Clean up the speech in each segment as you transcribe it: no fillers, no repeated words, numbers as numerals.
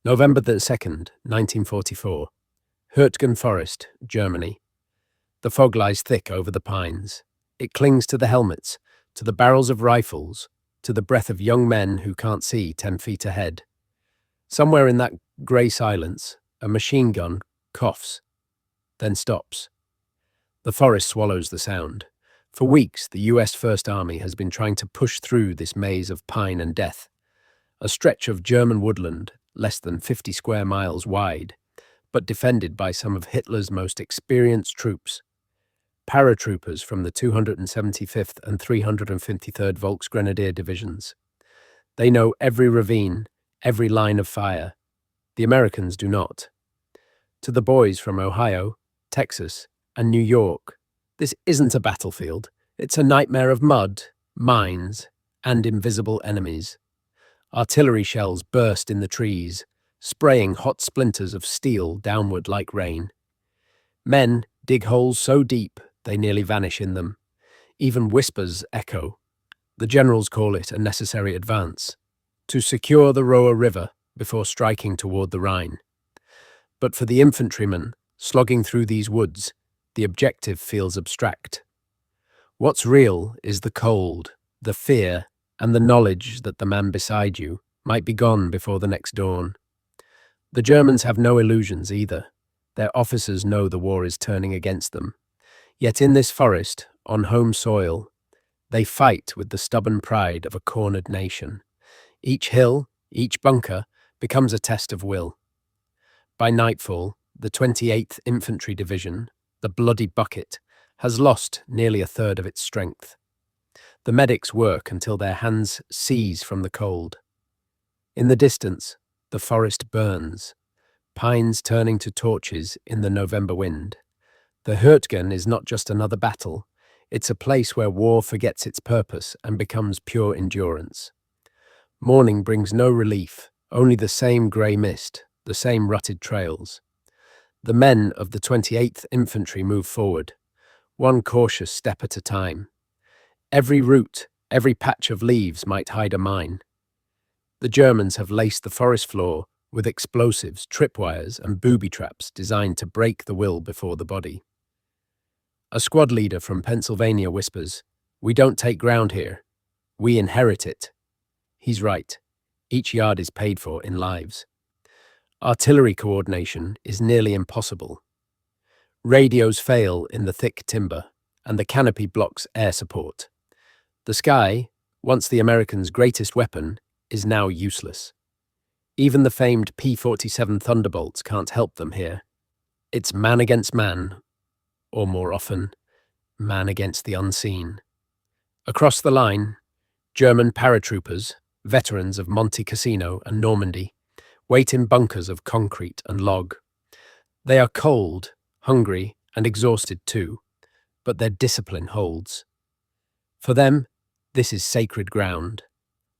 November the 2nd, 1944. Hürtgen Forest, Germany. The fog lies thick over the pines. It clings to the helmets, to the barrels of rifles, to the breath of young men who can't see 10 feet ahead. Somewhere in that grey silence, a machine gun coughs, then stops. The forest swallows the sound. For weeks, the US First Army has been trying to push through this maze of pine and death, a stretch of German woodland less than 50 square miles wide, but defended by some of Hitler's most experienced troops. Paratroopers from the 275th and 353rd Volksgrenadiers Divisions. They know every ravine, every line of fire. The Americans do not. To the boys from Ohio, Texas, and New York, this isn't a battlefield. It's a nightmare of mud, mines, and invisible enemies. Artillery shells burst in the trees, spraying hot splinters of steel downward like rain. Men dig holes so deep they nearly vanish in them. Even whispers echo. The generals call it a necessary advance, to secure the Roer River before striking toward the Rhine. But for the infantrymen slogging through these woods, the objective feels abstract. What's real is the cold, the fear, and the knowledge that the man beside you might be gone before the next dawn. The Germans have no illusions either. Their officers know the war is turning against them. Yet in this forest, on home soil, they fight with the stubborn pride of a cornered nation. Each hill, each bunker, becomes a test of will. By nightfall, the 28th Infantry Division, the Bloody Bucket, has lost nearly a third of its strength. The medics work until their hands seize from the cold. In the distance, the forest burns, pines turning to torches in the November wind. The Hürtgen is not just another battle, it's a place where war forgets its purpose and becomes pure endurance. Morning brings no relief, only the same grey mist, the same rutted trails. The men of the 28th Infantry move forward, one cautious step at a time. Every root, every patch of leaves might hide a mine. The Germans have laced the forest floor with explosives, tripwires, and booby traps designed to break the will before the body. A squad leader from Pennsylvania whispers, "We don't take ground here. We inherit it." He's right. Each yard is paid for in lives. Artillery coordination is nearly impossible. Radios fail in the thick timber, and the canopy blocks air support. The sky, once the Americans' greatest weapon, is now useless. Even the famed P-47 Thunderbolts can't help them here. It's man against man, or more often, man against the unseen. Across the line, German paratroopers, veterans of Monte Cassino and Normandy, wait in bunkers of concrete and log. They are cold, hungry, and exhausted too, but their discipline holds. For them, this is sacred ground.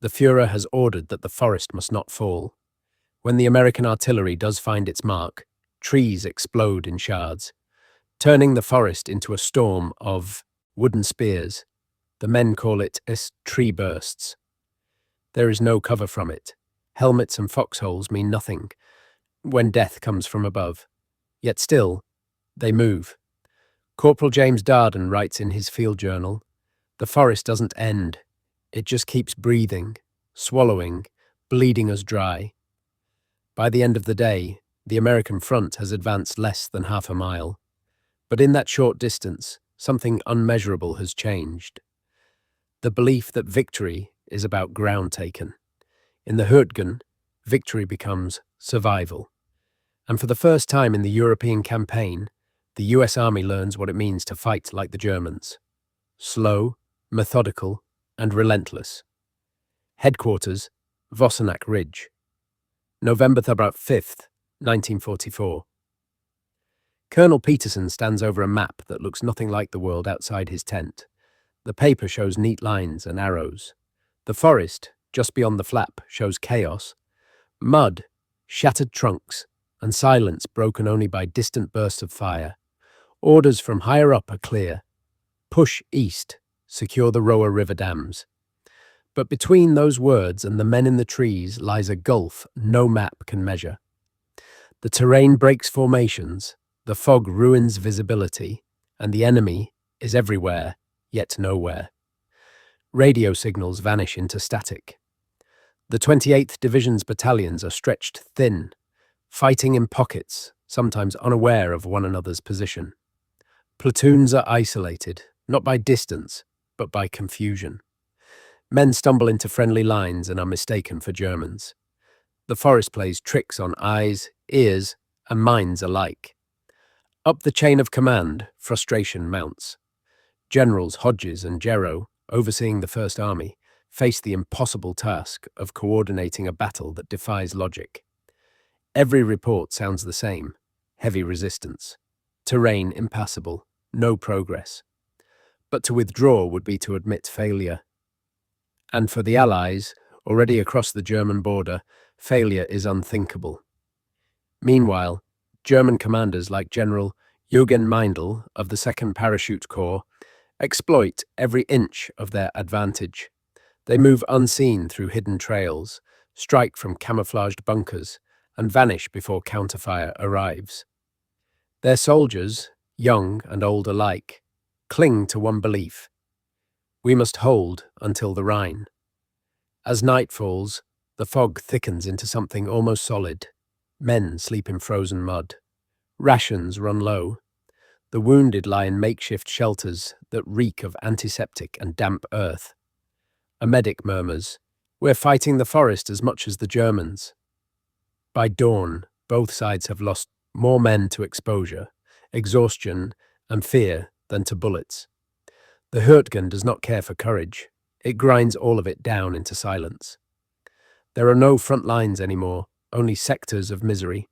The Führer has ordered that the forest must not fall. When the American artillery does find its mark, trees explode in shards, turning the forest into a storm of wooden spears. The men call it tree bursts. There is no cover from it. Helmets and foxholes mean nothing when death comes from above. Yet still, they move. Corporal James Darden writes in his field journal, "The forest doesn't end. It just keeps breathing, swallowing, bleeding us dry." By the end of the day, the American front has advanced less than half a mile. But in that short distance, something unmeasurable has changed. The belief that victory is about ground taken. In the Hürtgen, victory becomes survival. And for the first time in the European campaign, the US Army learns what it means to fight like the Germans. Slow, methodical, and relentless. Headquarters, Vossenack Ridge. November 5th, 1944. Colonel Peterson stands over a map that looks nothing like the world outside his tent. The paper shows neat lines and arrows. The forest, just beyond the flap, shows chaos. Mud, shattered trunks, and silence broken only by distant bursts of fire. Orders from higher up are clear. Push east, secure the Roer River dams. But between those words and the men in the trees lies a gulf no map can measure. The terrain breaks formations, the fog ruins visibility, and the enemy is everywhere, yet nowhere. Radio signals vanish into static. The 28th Division's battalions are stretched thin, fighting in pockets, sometimes unaware of one another's position. Platoons are isolated, not by distance, but by confusion. Men stumble into friendly lines and are mistaken for Germans. The forest plays tricks on eyes, ears, and minds alike. Up the chain of command, frustration mounts. Generals Hodges and Gero, overseeing the First Army, face the impossible task of coordinating a battle that defies logic. Every report sounds the same: heavy resistance, terrain impassable, no progress. But to withdraw would be to admit failure. And for the Allies, already across the German border, failure is unthinkable. Meanwhile, German commanders like General Hürtgen Meindl of the 2nd Parachute Corps exploit every inch of their advantage. They move unseen through hidden trails, strike from camouflaged bunkers, and vanish before counterfire arrives. Their soldiers, young and old alike, cling to one belief: we must hold until the Rhine. As night falls, the fog thickens into something almost solid. Men sleep in frozen mud. Rations run low. The wounded lie in makeshift shelters that reek of antiseptic and damp earth. A medic murmurs, "We're fighting the forest as much as the Germans." By dawn, both sides have lost more men to exposure, exhaustion, and fear than to bullets. The Hürtgen does not care for courage. It grinds all of it down into silence. There are no front lines anymore, only sectors of misery.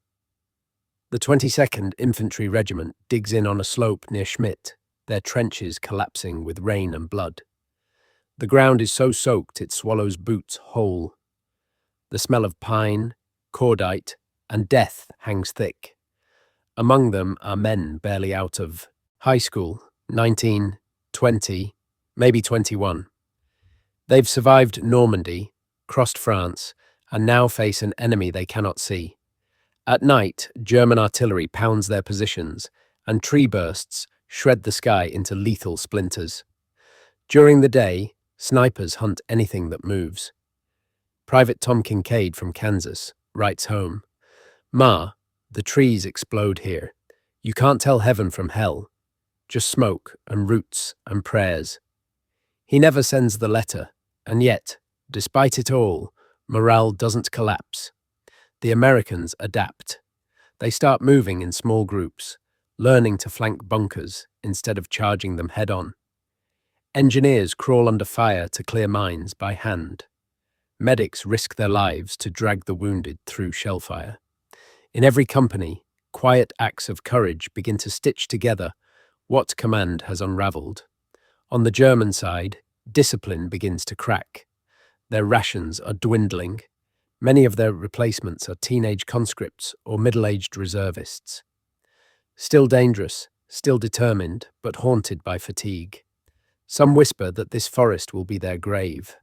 The 22nd Infantry Regiment digs in on a slope near Schmidt, their trenches collapsing with rain and blood. The ground is so soaked it swallows boots whole. The smell of pine, cordite, and death hangs thick. Among them are men barely out of high school, 19, 20, maybe 21. They've survived Normandy, crossed France, and now face an enemy they cannot see. At night, German artillery pounds their positions, and tree bursts shred the sky into lethal splinters. During the day, snipers hunt anything that moves. Private Tom Kincaid from Kansas writes home, "Ma, the trees explode here. You can't tell heaven from hell. Just smoke and roots and prayers." He never sends the letter, and yet, despite it all, morale doesn't collapse. The Americans adapt. They start moving in small groups, learning to flank bunkers instead of charging them head-on. Engineers crawl under fire to clear mines by hand. Medics risk their lives to drag the wounded through shellfire. In every company, quiet acts of courage begin to stitch together what command has unraveled. On the German side, discipline begins to crack. Their rations are dwindling. Many of their replacements are teenage conscripts or middle-aged reservists. Still dangerous, still determined, but haunted by fatigue. Some whisper that this forest will be their grave.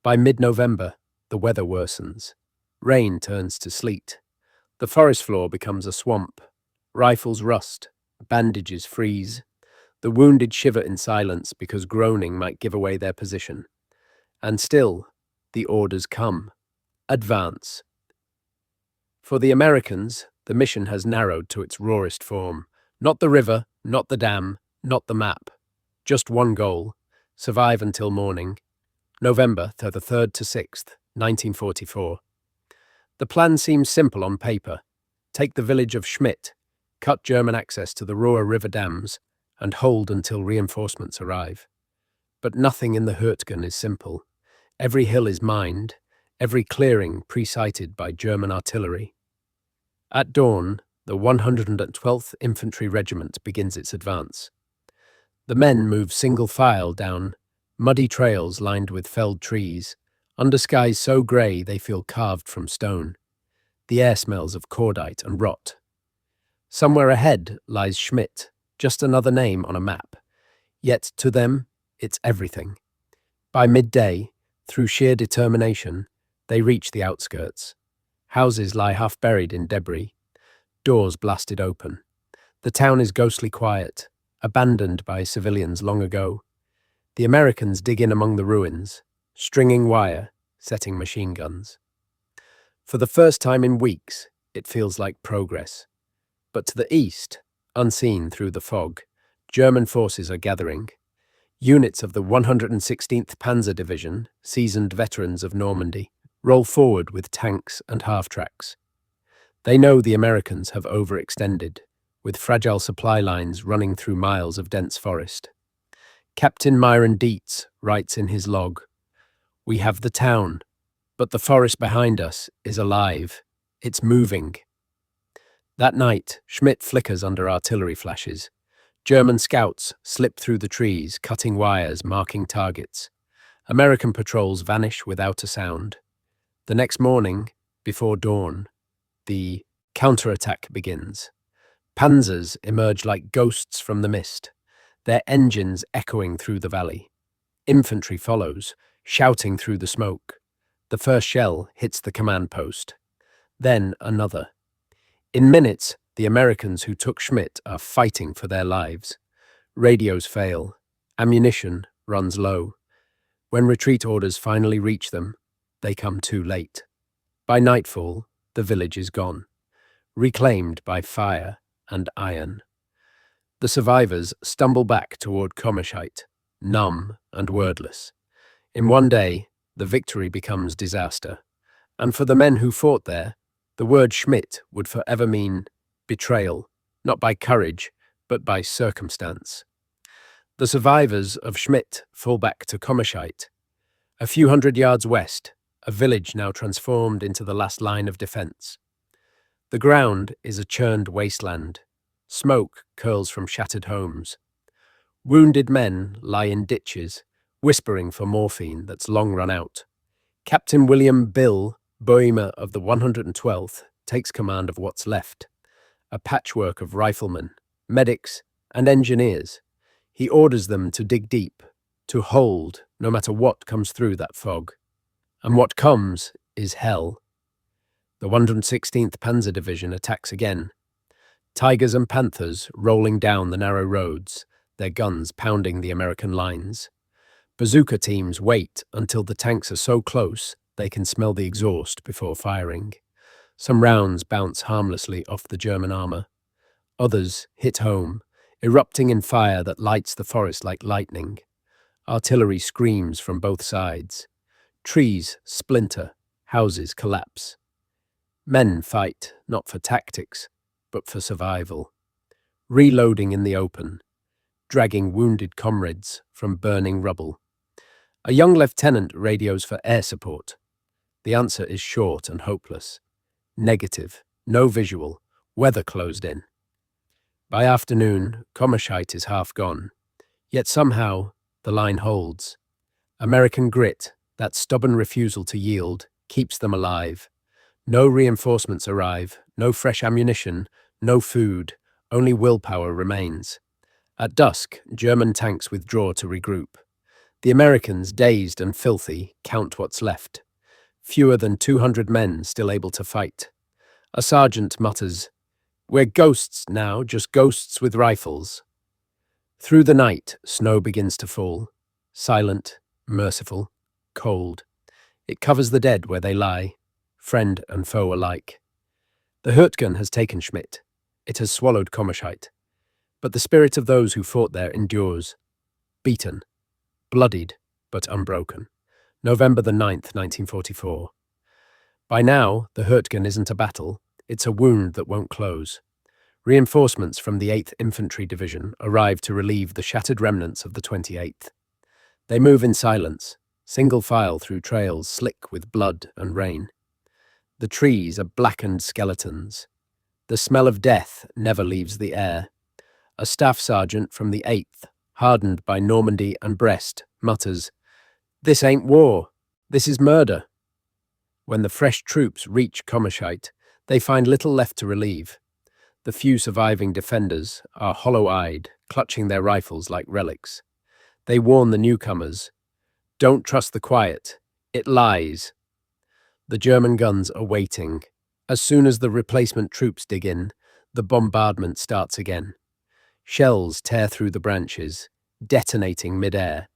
By mid-November, the weather worsens. Rain turns to sleet. The forest floor becomes a swamp. Rifles rust. Bandages freeze. The wounded shiver in silence because groaning might give away their position. And still, the orders come. Advance. For the Americans, the mission has narrowed to its rawest form. Not the river, not the dam, not the map. Just one goal: survive until morning. November 3rd to 6th, 1944. The plan seems simple on paper. Take the village of Schmidt, cut German access to the Roer River dams, and hold until reinforcements arrive. But nothing in the Hürtgen is simple. Every hill is mined, every clearing pre-sighted by German artillery. At dawn, the 112th Infantry Regiment begins its advance. The men move single file down muddy trails lined with felled trees, under skies so grey they feel carved from stone. The air smells of cordite and rot. Somewhere ahead lies Schmidt, just another name on a map. Yet to them, it's everything. By midday, Through sheer determination, they reach the outskirts. Houses lie half buried in debris, doors blasted open. The town is ghostly quiet, abandoned by civilians long ago. The Americans dig in among the ruins, stringing wire, setting machine guns. For the first time in weeks, it feels like progress. But to the east, unseen through the fog, German forces are gathering. Units of the 116th Panzer Division, seasoned veterans of Normandy, roll forward with tanks and half-tracks. They know the Americans have overextended, with fragile supply lines running through miles of dense forest. Captain Myron Dietz writes in his log, "We have the town, but the forest behind us is alive. It's moving." That night, Schmidt flickers under artillery flashes. German scouts slip through the trees, cutting wires, marking targets. American patrols vanish without a sound. The next morning, before dawn, the counterattack begins. Panzers emerge like ghosts from the mist, their engines echoing through the valley. Infantry follows, shouting through the smoke. The first shell hits the command post. Then another. In minutes, the Americans who took Schmidt are fighting for their lives. Radios fail. Ammunition runs low. When retreat orders finally reach them, they come too late. By nightfall, the village is gone, reclaimed by fire and iron. The survivors stumble back toward Kommerscheidt, numb and wordless. In one day, the victory becomes disaster. And for the men who fought there, the word Schmidt would forever mean betrayal, not by courage, but by circumstance. The survivors of Schmidt fall back to Kommerscheidt. A few hundred yards west, a village now transformed into the last line of defense. The ground is a churned wasteland. Smoke curls from shattered homes. Wounded men lie in ditches, whispering for morphine that's long run out. Captain William Bill Boehmer of the 112th takes command of what's left, a patchwork of riflemen, medics, and engineers. He orders them to dig deep, to hold no matter what comes through that fog. And what comes is hell. The 116th Panzer Division attacks again. Tigers and Panthers rolling down the narrow roads, their guns pounding the American lines. Bazooka teams wait until the tanks are so close they can smell the exhaust before firing. Some rounds bounce harmlessly off the German armor. Others hit home, erupting in fire that lights the forest like lightning. Artillery screams from both sides. Trees splinter, houses collapse. Men fight not for tactics, but for survival. Reloading in the open, dragging wounded comrades from burning rubble. A young lieutenant radios for air support. The answer is short and hopeless. Negative, no visual, weather closed in. By afternoon, Kommerscheidt is half gone. Yet somehow, the line holds. American grit, that stubborn refusal to yield, keeps them alive. No reinforcements arrive, no fresh ammunition, no food, only willpower remains. At dusk, German tanks withdraw to regroup. The Americans, dazed and filthy, count what's left. Fewer than 200 men still able to fight. A sergeant mutters, "We're ghosts now, just ghosts with rifles." Through the night, snow begins to fall. Silent, merciful, cold. It covers the dead where they lie, friend and foe alike. The Hürtgen has taken Schmidt. It has swallowed Kommerscheidt. But the spirit of those who fought there endures. Beaten, bloodied, but unbroken. November the 9th, 1944. By now, the Hürtgen isn't a battle, it's a wound that won't close. Reinforcements from the 8th Infantry Division arrive to relieve the shattered remnants of the 28th. They move in silence, single file through trails slick with blood and rain. The trees are blackened skeletons. The smell of death never leaves the air. A staff sergeant from the 8th, hardened by Normandy and Brest, mutters, "This ain't war, this is murder." When the fresh troops reach Kommerscheidt, they find little left to relieve. The few surviving defenders are hollow-eyed, clutching their rifles like relics. They warn the newcomers, "Don't trust the quiet. It lies. The German guns are waiting. As soon as the replacement troops dig in, the bombardment starts again. Shells tear through the branches, detonating mid-air.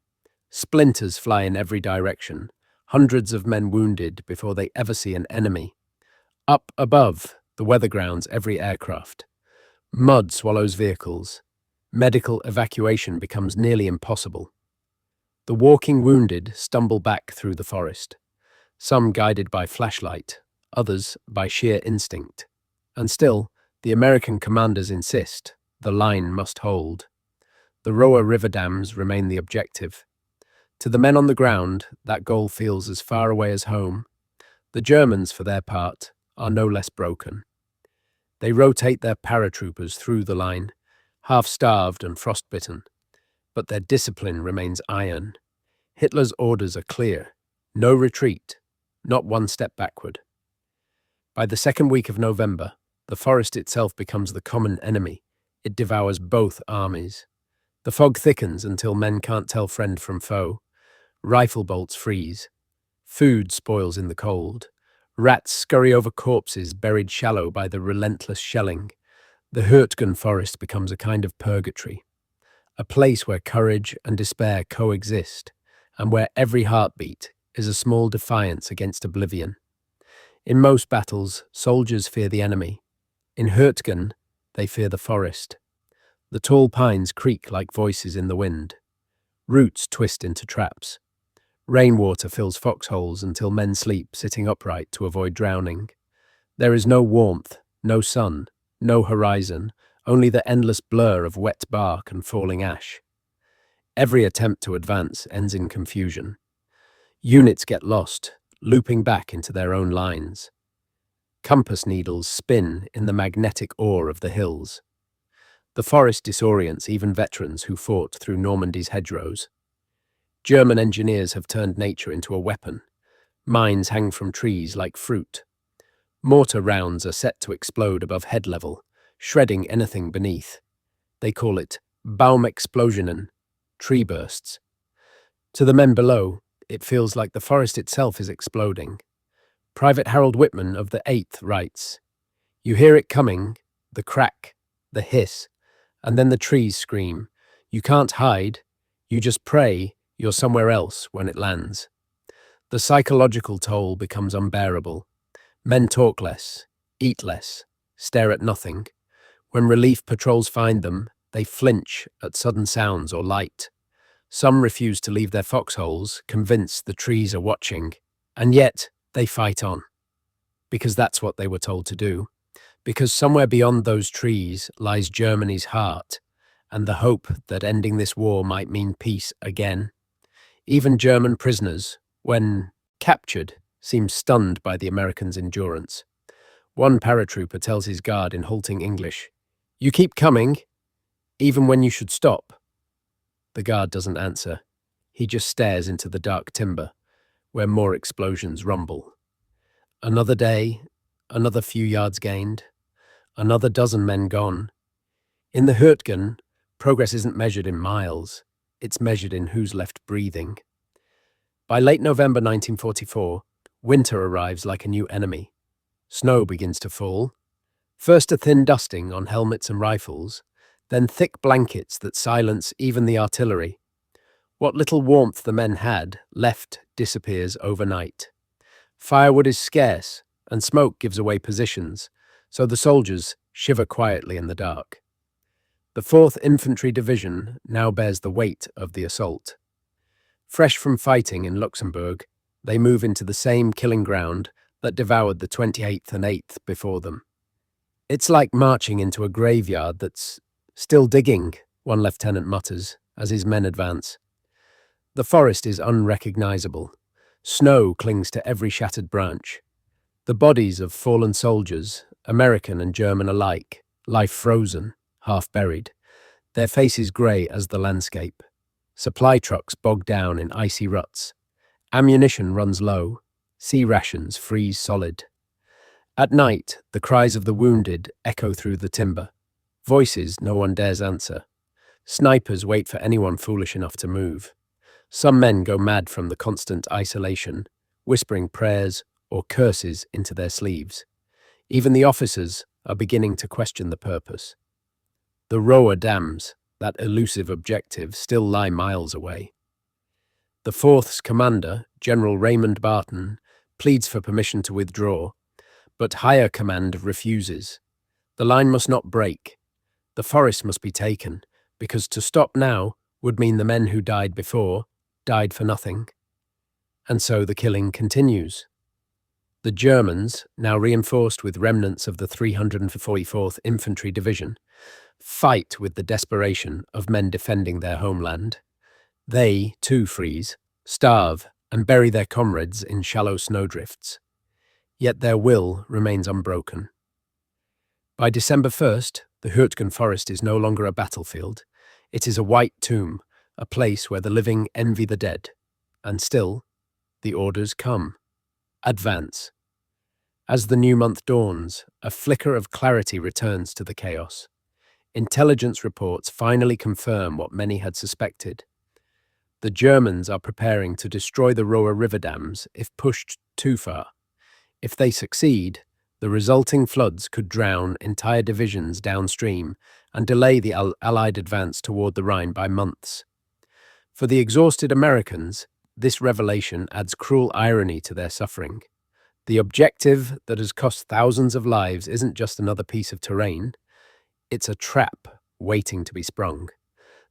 Splinters fly in every direction, hundreds of men wounded before they ever see an enemy. Up above, the weather grounds every aircraft. Mud swallows vehicles. Medical evacuation becomes nearly impossible. The walking wounded stumble back through the forest, some guided by flashlight, others by sheer instinct. And still, the American commanders insist the line must hold. The Roer River dams remain the objective. To the men on the ground, that goal feels as far away as home. The Germans, for their part, are no less broken. They rotate their paratroopers through the line, half-starved and frostbitten. But their discipline remains iron. Hitler's orders are clear. No retreat, not one step backward. By the second week of November, the forest itself becomes the common enemy. It devours both armies. The fog thickens until men can't tell friend from foe. Rifle bolts freeze. Food spoils in the cold. Rats scurry over corpses buried shallow by the relentless shelling. The Hürtgen Forest becomes a kind of purgatory, a place where courage and despair coexist, and where every heartbeat is a small defiance against oblivion. In most battles, soldiers fear the enemy. In Hürtgen, they fear the forest. The tall pines creak like voices in the wind. Roots twist into traps. Rainwater fills foxholes until men sleep sitting upright to avoid drowning. There is no warmth, no sun, no horizon, only the endless blur of wet bark and falling ash. Every attempt to advance ends in confusion. Units get lost, looping back into their own lines. Compass needles spin in the magnetic ore of the hills. The forest disorients even veterans who fought through Normandy's hedgerows. German engineers have turned nature into a weapon. Mines hang from trees like fruit. Mortar rounds are set to explode above head level, shredding anything beneath. They call it Baumexplosionen, tree bursts. To the men below, it feels like the forest itself is exploding. Private Harold Whitman of the 8th writes, "You hear it coming, the crack, the hiss, and then the trees scream. You can't hide, you just pray you're somewhere else when it lands." The psychological toll becomes unbearable. Men talk less, eat less, stare at nothing. When relief patrols find them, they flinch at sudden sounds or light. Some refuse to leave their foxholes, convinced the trees are watching. And yet, they fight on. Because that's what they were told to do. Because somewhere beyond those trees lies Germany's heart, and the hope that ending this war might mean peace again. Even German prisoners, when captured, seem stunned by the Americans' endurance. One paratrooper tells his guard in halting English, "You keep coming, even when you should stop." The guard doesn't answer. He just stares into the dark timber, where more explosions rumble. Another day, another few yards gained, another dozen men gone. In the Hürtgen, progress isn't measured in miles, it's measured in who's left breathing. By late November 1944, winter arrives like a new enemy. Snow begins to fall. First a thin dusting on helmets and rifles, then thick blankets that silence even the artillery. What little warmth the men had left disappears overnight. Firewood is scarce, and smoke gives away positions, so the soldiers shiver quietly in the dark. The 4th Infantry Division now bears the weight of the assault. Fresh from fighting in Luxembourg, they move into the same killing ground that devoured the 28th and 8th before them. "It's like marching into a graveyard that's still digging," one lieutenant mutters as his men advance. The forest is unrecognizable. Snow clings to every shattered branch. The bodies of fallen soldiers, American and German alike, lie frozen, half buried, their faces grey as the landscape. Supply trucks bog down in icy ruts. Ammunition runs low. Sea rations freeze solid. At night, the cries of the wounded echo through the timber. Voices no one dares answer. Snipers wait for anyone foolish enough to move. Some men go mad from the constant isolation. whispering prayers or curses into their sleeves. Even the officers are beginning to question the purpose. The Roer dams, that elusive objective, still lie miles away. The 4th's commander, General Raymond Barton, pleads for permission to withdraw, but higher command refuses. The line must not break. The forest must be taken, because to stop now would mean the men who died before died for nothing. And so the killing continues. The Germans, now reinforced with remnants of the 344th Infantry Division, fight with the desperation of men defending their homeland. They, too, freeze, starve, and bury their comrades in shallow snowdrifts. Yet their will remains unbroken. By December 1st, the Hürtgen Forest is no longer a battlefield. It is a white tomb, a place where the living envy the dead. And still, the orders come. Advance. As the new month dawns, a flicker of clarity returns to the chaos. Intelligence reports finally confirm what many had suspected. The Germans are preparing to destroy the Roer River dams if pushed too far. If they succeed, the resulting floods could drown entire divisions downstream and delay the Allied advance toward the Rhine by months. For the exhausted Americans, this revelation adds cruel irony to their suffering. The objective that has cost thousands of lives isn't just another piece of terrain. It's a trap waiting to be sprung.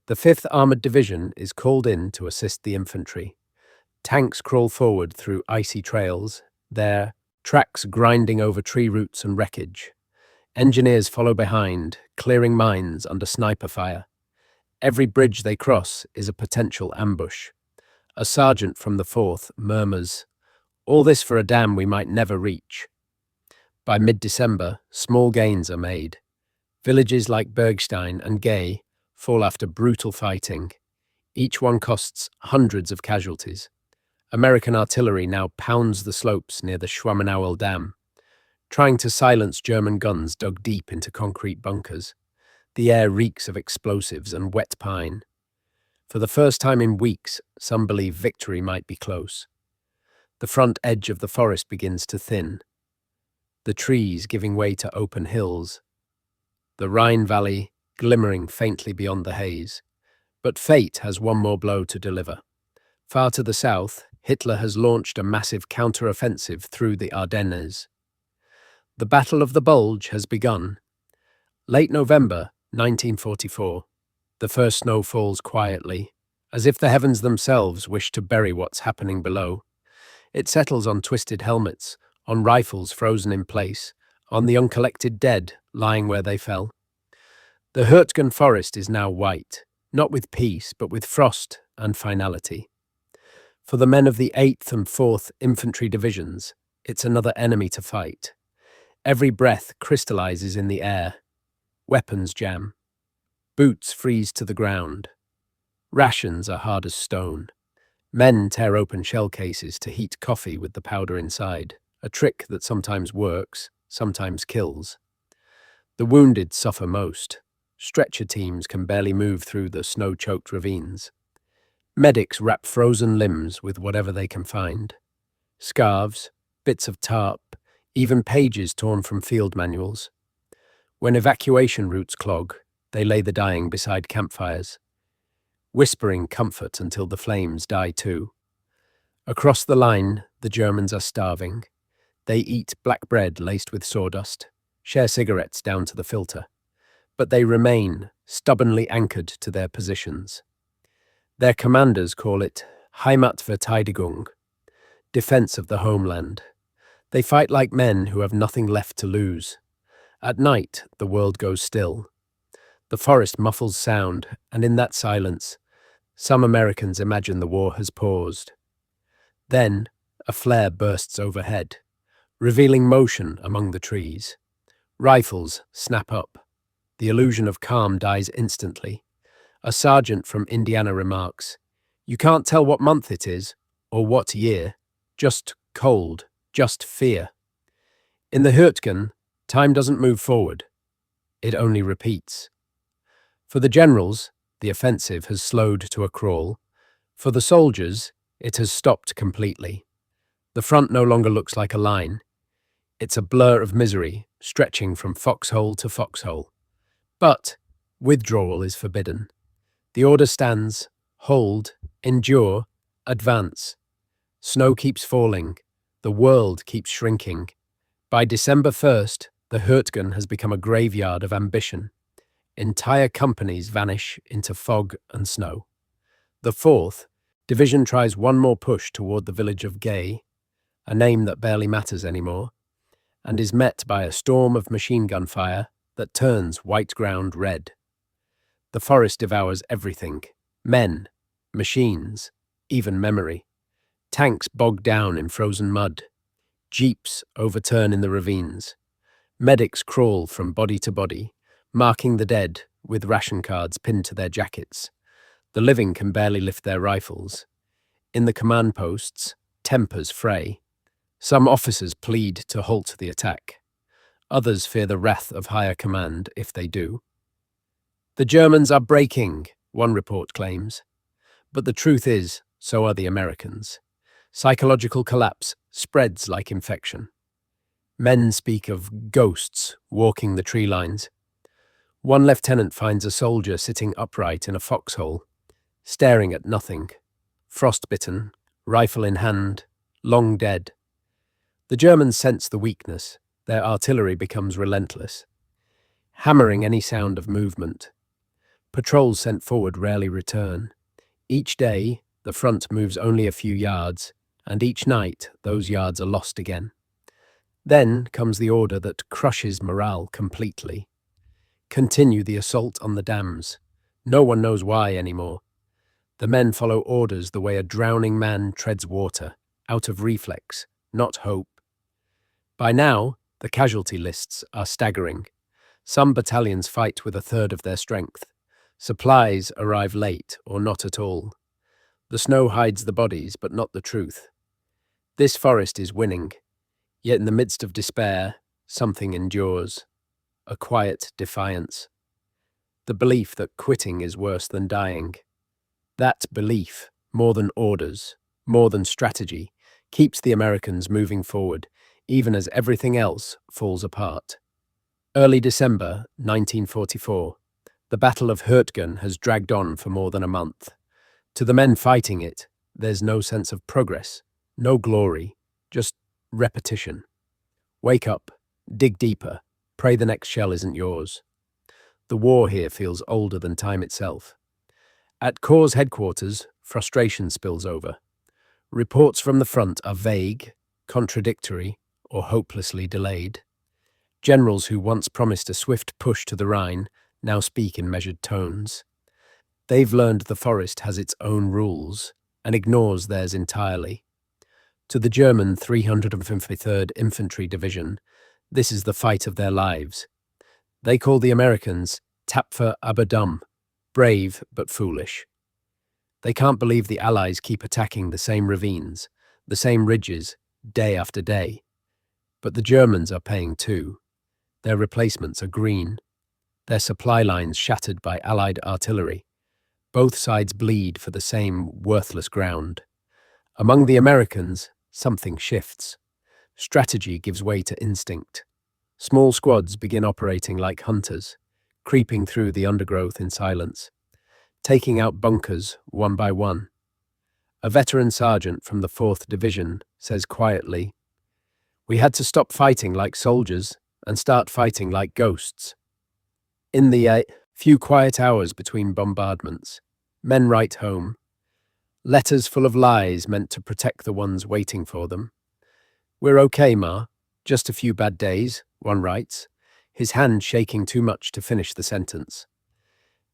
The 5th Armoured Division is called in to assist the infantry. Tanks crawl forward through icy trails, their tracks grinding over tree roots and wreckage. Engineers follow behind, clearing mines under sniper fire. Every bridge they cross is a potential ambush. A sergeant from the 4th murmurs, "All this for a dam we might never reach." By mid-December, small gains are made. Villages like Bergstein and Gay fall after brutal fighting. Each one costs hundreds of casualties. American artillery now pounds the slopes near the Schwammenauel Dam, trying to silence German guns dug deep into concrete bunkers. The air reeks of explosives and wet pine. For the first time in weeks, some believe victory might be close. The front edge of the forest begins to thin, the trees giving way to open hills, the Rhine valley glimmering faintly beyond the haze. But fate has one more blow to deliver. Far to the south, Hitler has launched a massive counter-offensive through the Ardennes. The Battle of the Bulge has begun. Late November 1944, the first snow falls quietly, as if the heavens themselves wish to bury what's happening below. It settles on twisted helmets, on rifles frozen in place, on the uncollected dead lying where they fell. The Hürtgen Forest is now white, not with peace, but with frost and finality. For the men of the 8th and 4th Infantry Divisions, it's another enemy to fight. Every breath crystallizes in the air. Weapons jam. Boots freeze to the ground. Rations are hard as stone. Men tear open shell cases to heat coffee with the powder inside, a trick that sometimes works, sometimes kills. The wounded suffer most. Stretcher teams can barely move through the snow-choked ravines. Medics wrap frozen limbs with whatever they can find. Scarves, bits of tarp, even pages torn from field manuals. When evacuation routes clog, they lay the dying beside campfires, whispering comfort until the flames die too. Across the line, the Germans are starving. They eat black bread laced with sawdust, share cigarettes down to the filter. But they remain stubbornly anchored to their positions. Their commanders call it Heimatverteidigung, defense of the homeland. They fight like men who have nothing left to lose. At night, the world goes still. The forest muffles sound, and in that silence, some Americans imagine the war has paused. Then, a flare bursts overhead, revealing motion among the trees. Rifles snap up. The illusion of calm dies instantly. A sergeant from Indiana remarks, "You can't tell what month it is, or what year. Just cold, just fear." In the Hürtgen, time doesn't move forward. It only repeats. For the generals, the offensive has slowed to a crawl. For the soldiers, it has stopped completely. The front no longer looks like a line. It's a blur of misery, stretching from foxhole to foxhole. But withdrawal is forbidden. The order stands: hold, endure, advance. Snow keeps falling. The world keeps shrinking. By December 1st, the Hürtgen has become a graveyard of ambition. Entire companies vanish into fog and snow. The 4th Division tries one more push toward the village of Gay, a name that barely matters anymore, and is met by a storm of machine gun fire that turns white ground red. The forest devours everything: men, machines, even memory. Tanks bog down in frozen mud. Jeeps overturn in the ravines. Medics crawl from body to body, marking the dead with ration cards pinned to their jackets. The living can barely lift their rifles. In the command posts, tempers fray. Some officers plead to halt the attack. Others fear the wrath of higher command if they do. The Germans are breaking, one report claims. But the truth is, so are the Americans. Psychological collapse spreads like infection. Men speak of ghosts walking the tree lines. One lieutenant finds a soldier sitting upright in a foxhole, staring at nothing, frostbitten, rifle in hand, long dead. The Germans sense the weakness. Their artillery becomes relentless, hammering any sound of movement. Patrols sent forward rarely return. Each day, the front moves only a few yards, and each night those yards are lost again. Then comes the order that crushes morale completely. Continue the assault on the dams. No one knows why anymore. The men follow orders the way a drowning man treads water, out of reflex, not hope. By now, the casualty lists are staggering. Some battalions fight with a third of their strength. Supplies arrive late or not at all. The snow hides the bodies, but not the truth. This forest is winning, yet in the midst of despair, something endures. A quiet defiance. The belief that quitting is worse than dying. That belief, more than orders, more than strategy, keeps the Americans moving forward, even as everything else falls apart. Early December 1944. The Battle of Hürtgen has dragged on for more than a month. To the men fighting it, there's no sense of progress, no glory, just repetition. Wake up, dig deeper, pray the next shell isn't yours. The war here feels older than time itself. At Corps headquarters, frustration spills over. Reports from the front are vague, contradictory, or hopelessly delayed. Generals who once promised a swift push to the Rhine now speak in measured tones. They've learned the forest has its own rules and ignores theirs entirely. To the German 353rd Infantry Division, this is the fight of their lives. They call the Americans tapfer aber dumm, brave but foolish. They can't believe the Allies keep attacking the same ravines, the same ridges, day after day. But the Germans are paying too. Their replacements are green. Their supply lines shattered by Allied artillery. Both sides bleed for the same worthless ground. Among the Americans, something shifts. Strategy gives way to instinct. Small squads begin operating like hunters, creeping through the undergrowth in silence, taking out bunkers one by one. A veteran sergeant from the 4th Division says quietly, "We had to stop fighting like soldiers and start fighting like ghosts." In the few quiet hours between bombardments, men write home. Letters full of lies meant to protect the ones waiting for them. "We're okay, Ma. Just a few bad days," one writes, his hand shaking too much to finish the sentence.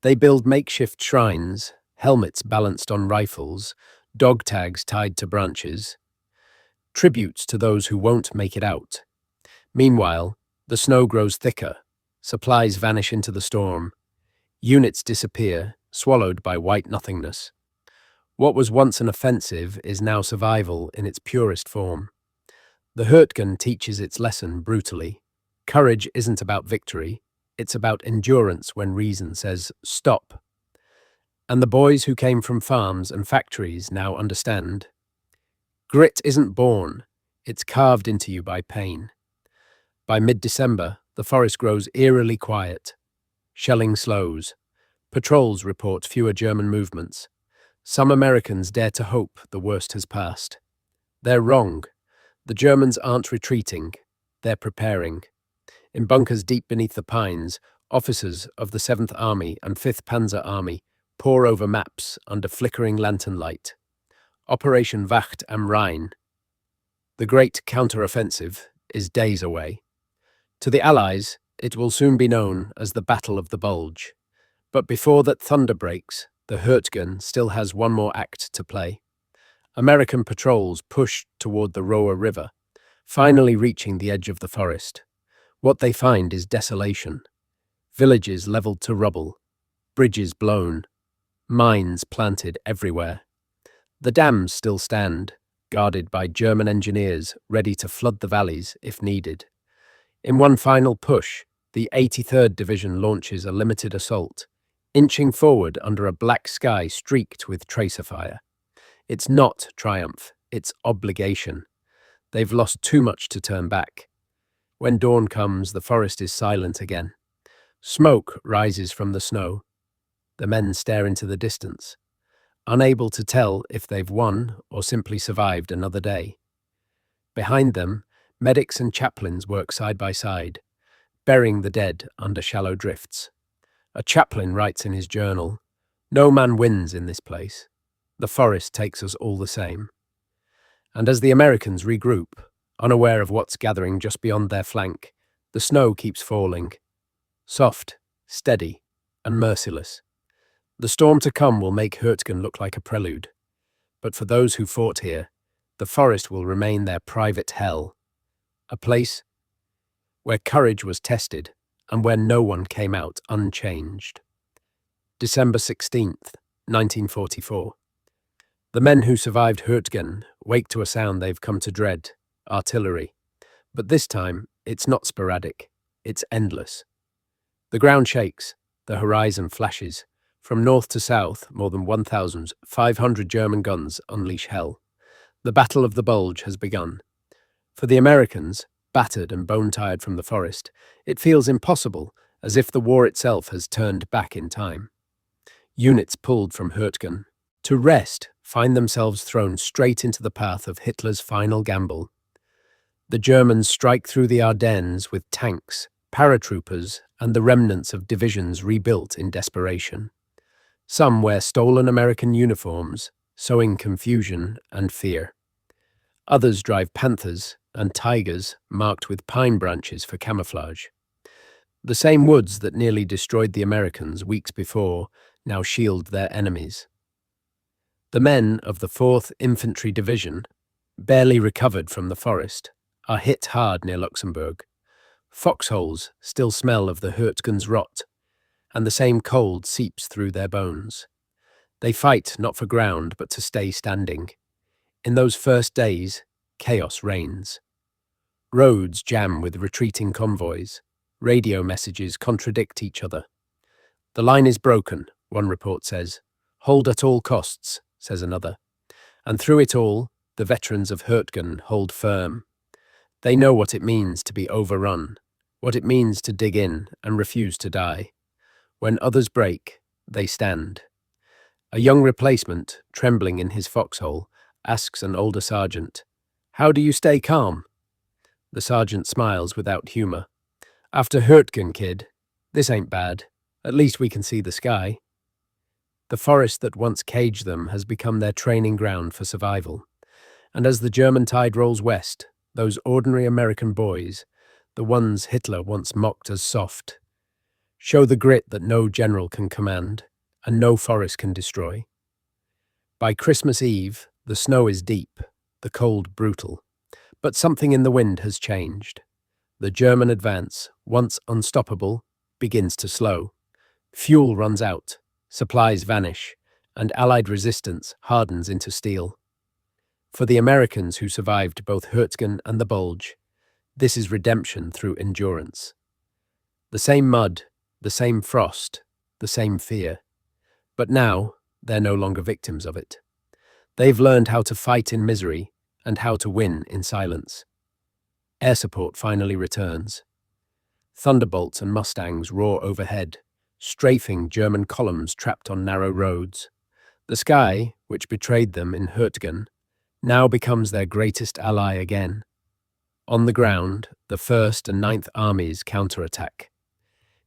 They build makeshift shrines, helmets balanced on rifles, dog tags tied to branches. Tributes to those who won't make it out. Meanwhile, the snow grows thicker. Supplies vanish into the storm. Units disappear, swallowed by white nothingness. What was once an offensive is now survival in its purest form. The Hürtgen teaches its lesson brutally. Courage isn't about victory, it's about endurance when reason says stop. And the boys who came from farms and factories now understand. Grit isn't born, It's carved into you by pain. By mid-December, the forest grows eerily quiet. Shelling slows. Patrols report fewer German movements. Some Americans dare to hope the worst has passed. They're wrong. The Germans aren't retreating. They're preparing. In bunkers deep beneath the pines, officers of the 7th Army and 5th Panzer Army pore over maps under flickering lantern light. Operation Wacht am Rhine. The great counter-offensive is days away. To the Allies, it will soon be known as the Battle of the Bulge. But before that thunder breaks, the Hürtgen still has one more act to play. American patrols push toward the Roer River, finally reaching the edge of the forest. What they find is desolation. Villages leveled to rubble, bridges blown, mines planted everywhere. The dams still stand, guarded by German engineers ready to flood the valleys if needed. In one final push, the 83rd Division launches a limited assault, inching forward under a black sky streaked with tracer fire. It's not triumph, it's obligation. They've lost too much to turn back. When dawn comes, the forest is silent again. Smoke rises from the snow. The men stare into the distance, unable to tell if they've won or simply survived another day. Behind them, medics and chaplains work side by side, burying the dead under shallow drifts. A chaplain writes in his journal, "No man wins in this place. The forest takes us all the same." And as the Americans regroup, unaware of what's gathering just beyond their flank, the snow keeps falling. Soft, steady, and merciless. The storm to come will make Hürtgen look like a prelude. But for those who fought here, the forest will remain their private hell. A place where courage was tested and where no one came out unchanged. December 16th, 1944. The men who survived Hürtgen wake to a sound they've come to dread, artillery. But this time, it's not sporadic, it's endless. The ground shakes, the horizon flashes. From north to south, more than 1,500 German guns unleash hell. The Battle of the Bulge has begun. For the Americans, battered and bone-tired from the forest, it feels impossible, as if the war itself has turned back in time. Units pulled from Hürtgen to rest find themselves thrown straight into the path of Hitler's final gamble. The Germans strike through the Ardennes with tanks, paratroopers, and the remnants of divisions rebuilt in desperation. Some wear stolen American uniforms, sowing confusion and fear. Others drive Panthers and Tigers marked with pine branches for camouflage. The same woods that nearly destroyed the Americans weeks before now shield their enemies. The men of the 4th Infantry Division, barely recovered from the forest, are hit hard near Luxembourg. Foxholes still smell of the Hürtgen's rot, and the same cold seeps through their bones. They fight not for ground, but to stay standing. In those first days, chaos reigns. Roads jam with retreating convoys. Radio messages contradict each other. The line is broken, one report says. Hold at all costs, says another. And through it all, the veterans of Hürtgen hold firm. They know what it means to be overrun, what it means to dig in and refuse to die. When others break, they stand. A young replacement, trembling in his foxhole, asks an older sergeant, "How do you stay calm?" The sergeant smiles without humour. "After Hürtgen, kid, this ain't bad. At least we can see the sky." The forest that once caged them has become their training ground for survival. And as the German tide rolls west, those ordinary American boys, the ones Hitler once mocked as soft, show the grit that no general can command and no forest can destroy. By Christmas Eve, the snow is deep, the cold brutal, but something in the wind has changed. The German advance, once unstoppable, begins to slow. Fuel runs out, supplies vanish, and Allied resistance hardens into steel. For the Americans who survived both Hürtgen and the Bulge, this is redemption through endurance. The same mud, the same frost, the same fear. But now, they're no longer victims of it. They've learned how to fight in misery and how to win in silence. Air support finally returns. Thunderbolts and Mustangs roar overhead, strafing German columns trapped on narrow roads. The sky, which betrayed them in Hürtgen, now becomes their greatest ally again. On the ground, the 1st and 9th Armies counterattack.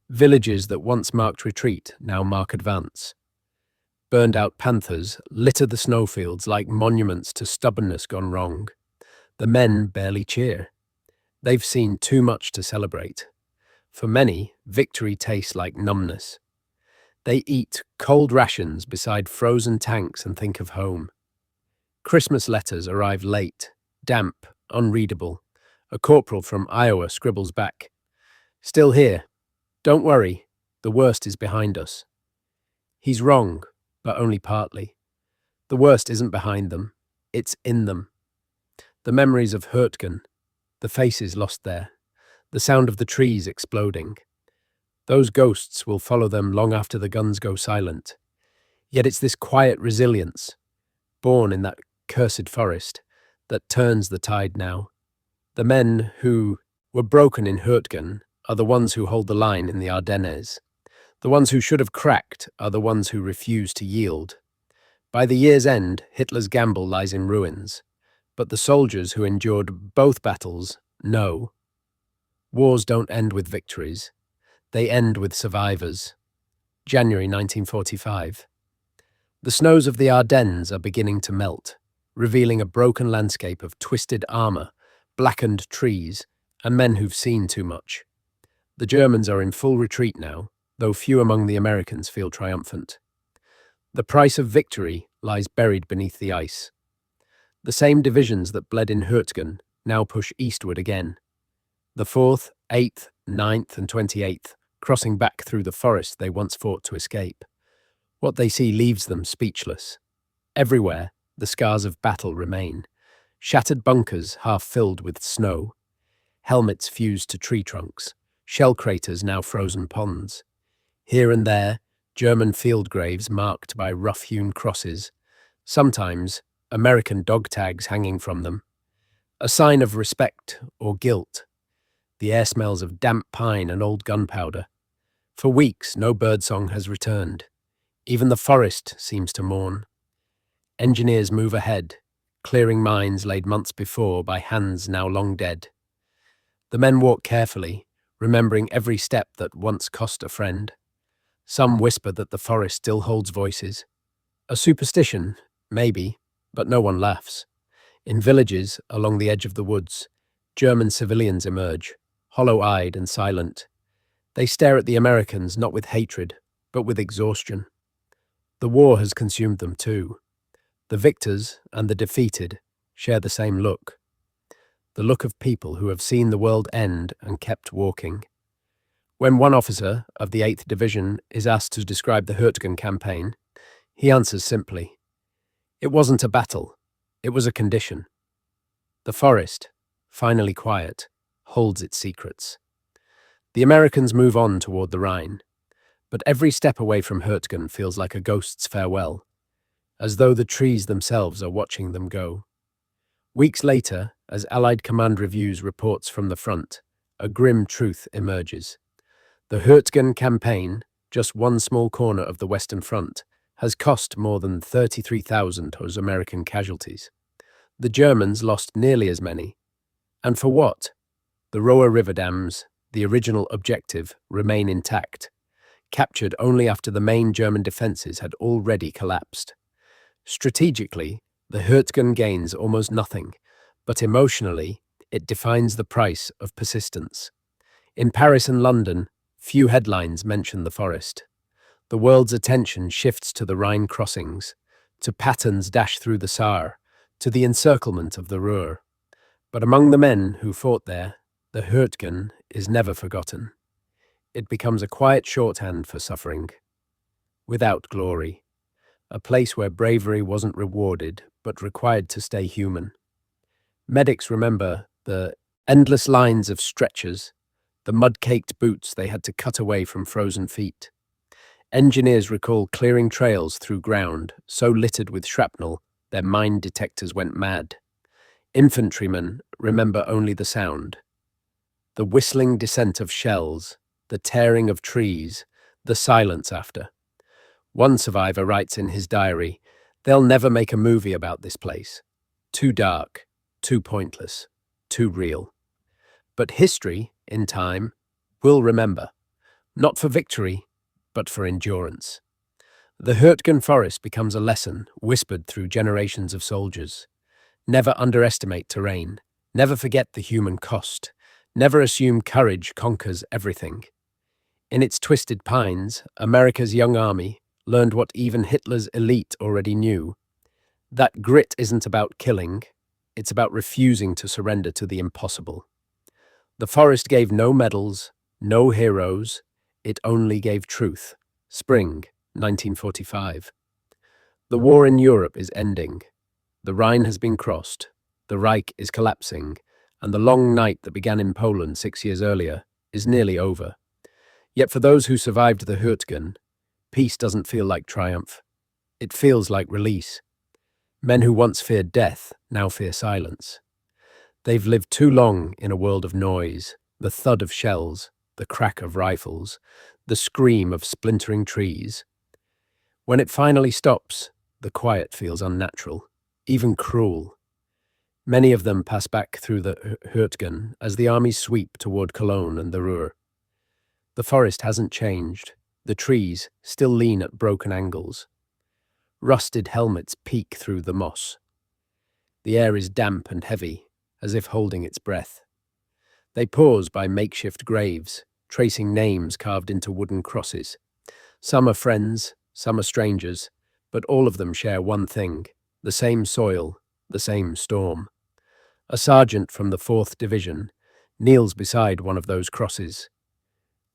Villages that once marked retreat now mark advance. Burned-out panthers litter the snowfields like monuments to stubbornness gone wrong. The men barely cheer. They've seen too much to celebrate. For many, victory tastes like numbness. They eat cold rations beside frozen tanks and think of home. Christmas letters arrive late, damp, unreadable. A corporal from Iowa scribbles back, "Still here. Don't worry, the worst is behind us." He's wrong, but only partly. The worst isn't behind them, it's in them. The memories of Hürtgen, the faces lost there, the sound of the trees exploding. Those ghosts will follow them long after the guns go silent. Yet it's this quiet resilience, born in that cursed forest, that turns the tide now. The men who were broken in Hürtgen are the ones who hold the line in the Ardennes. The ones who should have cracked are the ones who refuse to yield. By the year's end, Hitler's gamble lies in ruins. But the soldiers who endured both battles know. Wars don't end with victories. They end with survivors. January 1945. The snows of the Ardennes are beginning to melt, revealing a broken landscape of twisted armor, blackened trees, and men who've seen too much. The Germans are in full retreat now, though few among the Americans feel triumphant. The price of victory lies buried beneath the ice. The same divisions that bled in Hürtgen now push eastward again. The 4th, 8th, 9th, and 28th, crossing back through the forest they once fought to escape. What they see leaves them speechless. Everywhere, the scars of battle remain. Shattered bunkers half filled with snow. Helmets fused to tree trunks. Shell craters now frozen ponds. Here and there, German field graves marked by rough-hewn crosses. Sometimes, American dog tags hanging from them. A sign of respect or guilt. The air smells of damp pine and old gunpowder. For weeks, no birdsong has returned. Even the forest seems to mourn. Engineers move ahead, clearing mines laid months before by hands now long dead. The men walk carefully, remembering every step that once cost a friend. Some whisper that the forest still holds voices. A superstition, maybe, but no one laughs. In villages along the edge of the woods, German civilians emerge, hollow-eyed and silent. They stare at the Americans not with hatred, but with exhaustion. The war has consumed them too. The victors and the defeated share the same look. The look of people who have seen the world end and kept walking. When one officer of the 8th Division is asked to describe the Hürtgen campaign, he answers simply, "It wasn't a battle, it was a condition." The forest, finally quiet, holds its secrets. The Americans move on toward the Rhine, but every step away from Hürtgen feels like a ghost's farewell, as though the trees themselves are watching them go. Weeks later, as Allied Command reviews reports from the front, a grim truth emerges. The Hürtgen campaign, just one small corner of the Western Front, has cost more than 33,000 American casualties. The Germans lost nearly as many. And for what? The Roer River dams, the original objective, remain intact, captured only after the main German defences had already collapsed. Strategically, the Hürtgen gains almost nothing, but emotionally, it defines the price of persistence. In Paris and London, few headlines mention the forest. The world's attention shifts to the Rhine crossings, to Patton's dash through the Saar, to the encirclement of the Ruhr. But among the men who fought there, the Hürtgen is never forgotten. It becomes a quiet shorthand for suffering, without glory, a place where bravery wasn't rewarded but required to stay human. Medics remember the endless lines of stretchers, the mud-caked boots they had to cut away from frozen feet. Engineers recall clearing trails through ground so littered with shrapnel their mine detectors went mad. Infantrymen remember only the sound. The whistling descent of shells, the tearing of trees, the silence after. One survivor writes in his diary, "They'll never make a movie about this place. Too dark, too pointless, too real." But history, in time, will remember, not for victory, but for endurance. The Hürtgen Forest becomes a lesson whispered through generations of soldiers. Never underestimate terrain, never forget the human cost, never assume courage conquers everything. In its twisted pines, America's young army learned what even Hitler's elite already knew. That grit isn't about killing, it's about refusing to surrender to the impossible. The forest gave no medals, no heroes, it only gave truth. Spring, 1945. The war in Europe is ending. The Rhine has been crossed, the Reich is collapsing, and the long night that began in Poland 6 years earlier is nearly over. Yet for those who survived the Hürtgen, peace doesn't feel like triumph. It feels like release. Men who once feared death now fear silence. They've lived too long in a world of noise, the thud of shells, the crack of rifles, the scream of splintering trees. When it finally stops, the quiet feels unnatural, even cruel. Many of them pass back through the Hürtgen as the armies sweep toward Cologne and the Ruhr. The forest hasn't changed. The trees still lean at broken angles. Rusted helmets peek through the moss. The air is damp and heavy, as if holding its breath. They pause by makeshift graves, tracing names carved into wooden crosses. Some are friends, some are strangers, but all of them share one thing, the same soil, the same storm. A sergeant from the 4th Division kneels beside one of those crosses.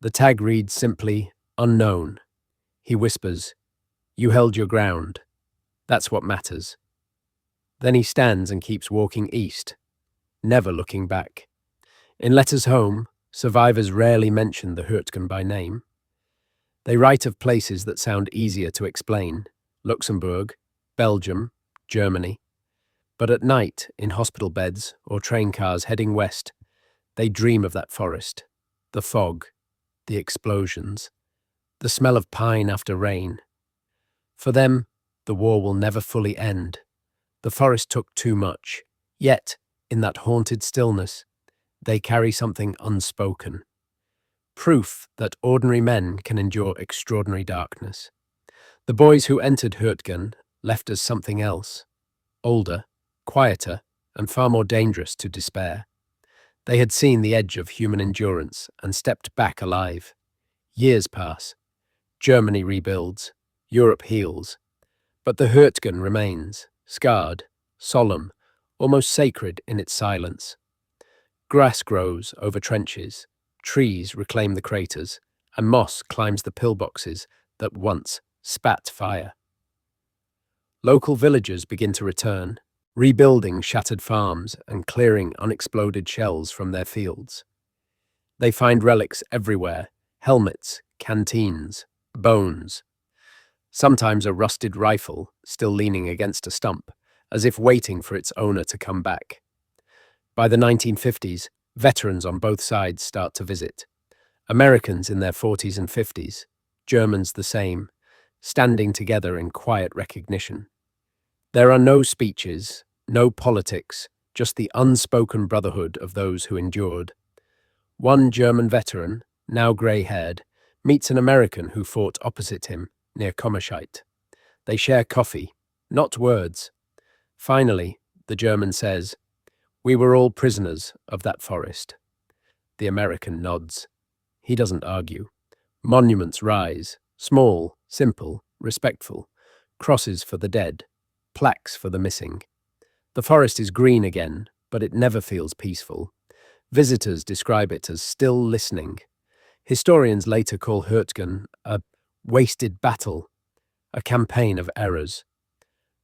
The tag reads simply, "Unknown." He whispers, "You held your ground. That's what matters." Then he stands and keeps walking east, never looking back. In letters home, survivors rarely mention the Hürtgen by name. They write of places that sound easier to explain, Luxembourg, Belgium, Germany. But at night, in hospital beds or train cars heading west, they dream of that forest, the fog, the explosions, the smell of pine after rain. For them, the war will never fully end. The forest took too much, yet, in that haunted stillness, they carry something unspoken. Proof that ordinary men can endure extraordinary darkness. The boys who entered Hürtgen left as something else, older, quieter, and far more dangerous to despair. They had seen the edge of human endurance and stepped back alive. Years pass. Germany rebuilds. Europe heals. But the Hürtgen remains, scarred, solemn, almost sacred in its silence. Grass grows over trenches, trees reclaim the craters, and moss climbs the pillboxes that once spat fire. Local villagers begin to return, rebuilding shattered farms and clearing unexploded shells from their fields. They find relics everywhere, helmets, canteens, bones. Sometimes a rusted rifle still leaning against a stump, as if waiting for its owner to come back. By the 1950s, veterans on both sides start to visit. Americans in their 40s and 50s, Germans the same, standing together in quiet recognition. There are no speeches, no politics, just the unspoken brotherhood of those who endured. One German veteran, now grey-haired, meets an American who fought opposite him, near Kommerscheidt. They share coffee, not words. Finally, the German says, "We were all prisoners of that forest." The American nods. He doesn't argue. Monuments rise, small, simple, respectful. Crosses for the dead, plaques for the missing. The forest is green again, but it never feels peaceful. Visitors describe it as still listening. Historians later call Hürtgen a wasted battle, a campaign of errors.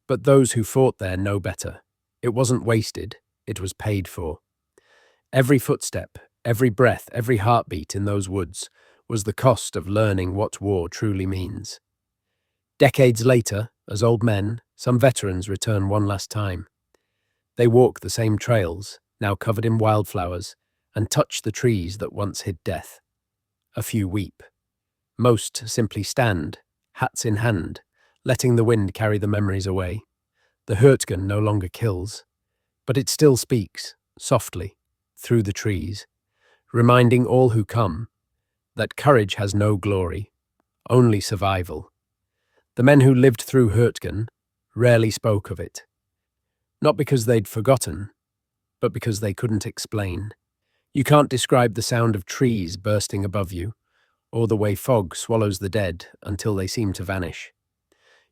But those who fought there know better. It wasn't wasted, it was paid for. Every footstep, every breath, every heartbeat in those woods was the cost of learning what war truly means. Decades later, as old men, some veterans return one last time. They walk the same trails, now covered in wildflowers, and touch the trees that once hid death. A few weep. Most simply stand, hats in hand, letting the wind carry the memories away. The Hürtgen no longer kills, but it still speaks, softly, through the trees, reminding all who come that courage has no glory, only survival. The men who lived through Hürtgen rarely spoke of it, not because they'd forgotten, but because they couldn't explain. You can't describe the sound of trees bursting above you, or the way fog swallows the dead until they seem to vanish.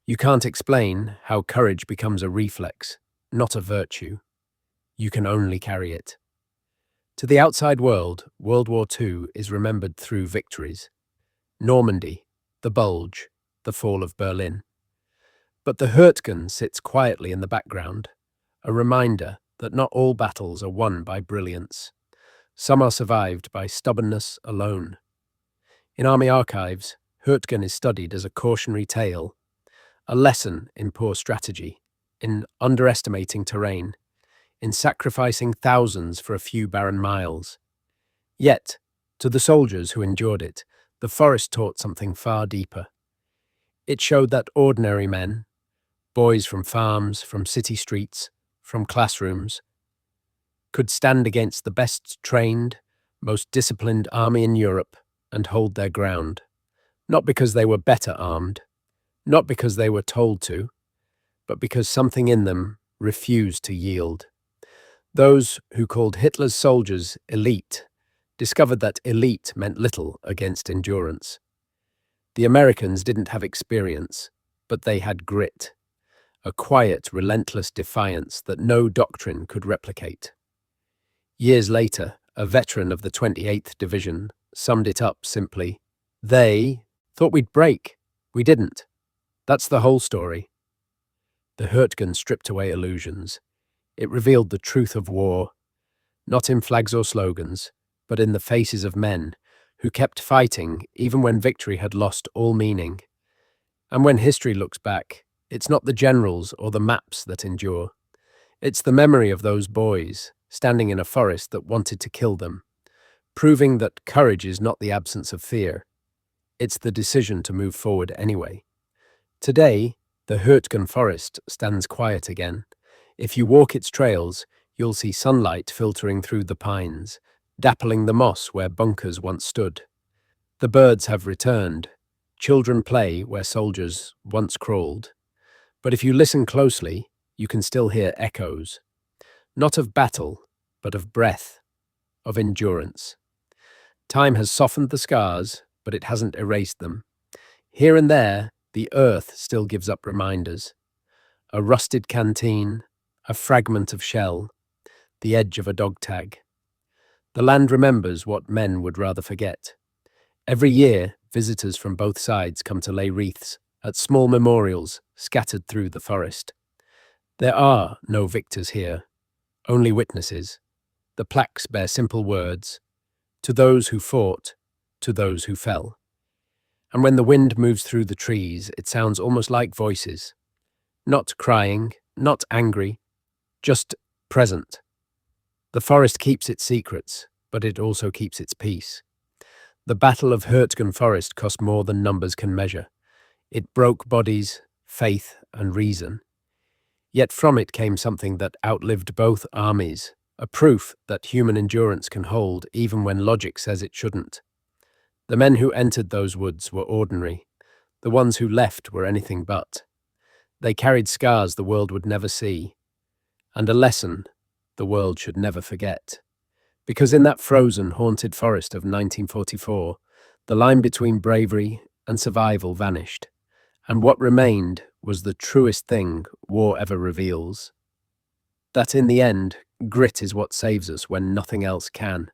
You can't explain how courage becomes a reflex, not a virtue. You can only carry it. To the outside world, World War II is remembered through victories. Normandy, the Bulge, the fall of Berlin. But the Hürtgen sits quietly in the background, a reminder that not all battles are won by brilliance. Some are survived by stubbornness alone. In army archives, Hürtgen is studied as a cautionary tale, a lesson in poor strategy, in underestimating terrain, in sacrificing thousands for a few barren miles. Yet, to the soldiers who endured it, the forest taught something far deeper. It showed that ordinary men, boys from farms, from city streets, from classrooms, could stand against the best trained, most disciplined army in Europe and hold their ground, not because they were better armed, not because they were told to, but because something in them refused to yield. Those who called Hitler's soldiers elite discovered that elite meant little against endurance. The Americans didn't have experience, but they had grit, a quiet, relentless defiance that no doctrine could replicate. Years later, a veteran of the 28th Division summed it up simply, "They thought we'd break. We didn't. That's the whole story." The Hürtgen stripped away illusions. It revealed the truth of war, not in flags or slogans, but in the faces of men who kept fighting even when victory had lost all meaning. And when history looks back, it's not the generals or the maps that endure. It's the memory of those boys standing in a forest that wanted to kill them, proving that courage is not the absence of fear. It's the decision to move forward anyway. Today, the Hürtgen Forest stands quiet again. If you walk its trails, you'll see sunlight filtering through the pines, dappling the moss where bunkers once stood. The birds have returned. Children play where soldiers once crawled. But if you listen closely, you can still hear echoes. Not of battle, but of breath, of endurance. Time has softened the scars, but it hasn't erased them. Here and there, the earth still gives up reminders. A rusted canteen, a fragment of shell, the edge of a dog tag. The land remembers what men would rather forget. Every year, visitors from both sides come to lay wreaths at small memorials scattered through the forest. There are no victors here, only witnesses. The plaques bear simple words, to those who fought, to those who fell. And when the wind moves through the trees, it sounds almost like voices. Not crying, not angry, just present. The forest keeps its secrets, but it also keeps its peace. The Battle of Hürtgen Forest cost more than numbers can measure. It broke bodies, faith, and reason. Yet from it came something that outlived both armies, a proof that human endurance can hold even when logic says it shouldn't. The men who entered those woods were ordinary. The ones who left were anything but. They carried scars the world would never see, and a lesson the world should never forget. Because in that frozen, haunted forest of 1944, the line between bravery and survival vanished, and what remained was the truest thing war ever reveals. That in the end, grit is what saves us when nothing else can.